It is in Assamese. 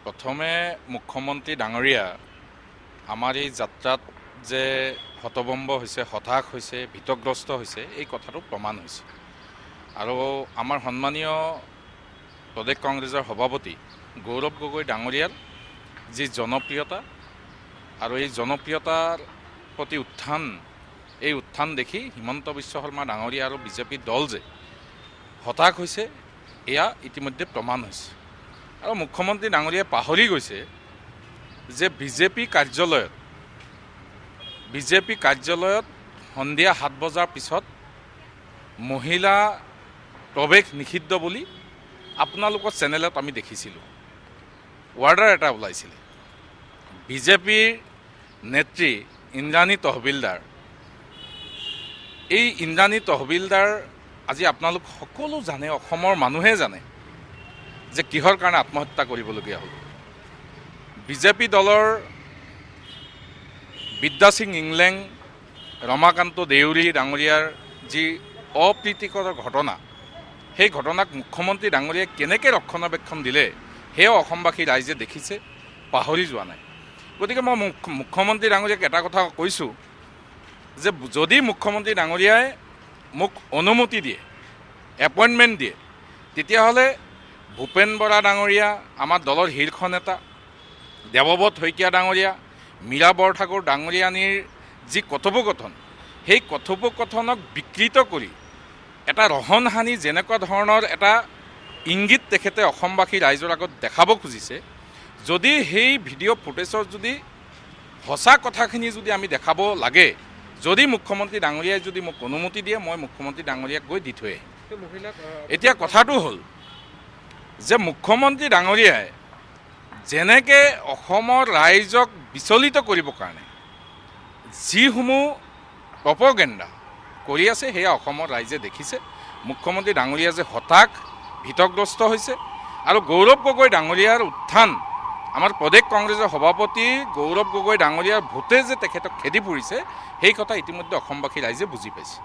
প্ৰথমে মুখ্যমন্ত্ৰী ডাঙৰীয়া আমাৰ এই যাত্ৰাত যে হতভম্ব হৈছে, হতাশ হৈছে, ভীতগ্ৰস্ত হৈছে, এই কথাটো প্ৰমাণ হৈছে। আৰু আমাৰ সন্মানীয় প্ৰদেশ কংগ্ৰেছৰ সভাপতি গৌৰৱ গগৈ ডাঙৰীয়াৰ যি জনপ্ৰিয়তা আৰু এই জনপ্ৰিয়তাৰ প্ৰতি উত্থান, এই উত্থান দেখি হিমন্ত বিশ্ব শৰ্মা ডাঙৰীয়া আৰু বিজেপি দল যে হতাশ হৈছে, এয়া ইতিমধ্যে প্ৰমাণ হৈছে। আৰু মুখ্যমন্ত্ৰী ডাঙৰীয়াই পাহৰি গৈছে যে বিজেপি কাৰ্যালয়ত সন্ধিয়া 7 বজাৰ পিছত মহিলা প্ৰৱেশ নিষিদ্ধ বুলি আপোনালোকৰ চেনেলত আমি দেখিছিলোঁ। ৱাৰ্ডাৰ এটা ওলাইছিলে। বিজেপিৰ নেত্ৰী ইন্দ্ৰাণী তহবিলদাৰ, এই ইন্দ্ৰাণী তহবিলদাৰ আজি আপোনালোক সকলো জানে, অসমৰ মানুহে জানে যে কিহৰ কাৰণে আত্মহত্যা কৰিবলগীয়া হ'ল। বিজেপি দলৰ বিদ্যা সিং ইংলেং, ৰমাকান্ত দেউৰী ডাঙৰীয়াৰ যি অপ্ৰীতিকৰ ঘটনা, সেই ঘটনাক মুখ্যমন্ত্ৰী ডাঙৰীয়াই কেনেকৈ ৰক্ষণাবেক্ষণ দিলে সেয়াও অসমবাসী ৰাইজে দেখিছে, পাহৰি যোৱা নাই। গতিকে মই মুখ্যমন্ত্ৰী ডাঙৰীয়াক এটা কথা কৈছোঁ যে যদি মুখ্যমন্ত্ৰী ডাঙৰীয়াই মোক অনুমতি দিয়ে, এপইণ্টমেণ্ট দিয়ে, তেতিয়াহ'লে ভূপেন বৰা ডাঙৰীয়া, আমাৰ দলৰ শীৰ্ষ নেতা দেৱব্ৰত শইকীয়া ডাঙৰীয়া, মীৰা বৰঠাকুৰ ডাঙৰীয়ানীৰ যি কথোপকথন, সেই কথোপকথনক বিকৃত কৰি এটা ৰহণহানি, যেনেকুৱা ধৰণৰ এটা ইংগিত তেখেতে অসমবাসী ৰাইজৰ আগত দেখাব খুজিছে, যদি সেই ভিডিঅ' ফুটেজৰ যদি সঁচা কথাখিনি যদি আমি দেখাব লাগে, যদি মুখ্যমন্ত্ৰী ডাঙৰীয়াই যদি মোক অনুমতি দিয়ে, মই মুখ্যমন্ত্ৰী ডাঙৰীয়াক গৈ দি থৈ আহিম। এতিয়া কথাটো হ'ল যে মুখ্যমন্ত্ৰী ডাঙৰীয়াই যেনেকৈ অসমৰ ৰাইজক বিচলিত কৰিবৰ কাৰণে যিসমূহ প্ৰপগেণ্ডা কৰি আছে, সেয়া অসমৰ ৰাইজে দেখিছে। মুখ্যমন্ত্ৰী ডাঙৰীয়া যে হতাশ, ভীতগ্ৰস্ত হৈছে আৰু গৌৰৱ গগৈ ডাঙৰীয়াৰ উত্থান, আমাৰ প্ৰদেশ কংগ্ৰেছৰ সভাপতি গৌৰৱ গগৈ ডাঙৰীয়াৰ ভোটে যে তেখেতক খেদি ফুৰিছে, সেই কথা ইতিমধ্যে অসমবাসী ৰাইজে বুজি পাইছে।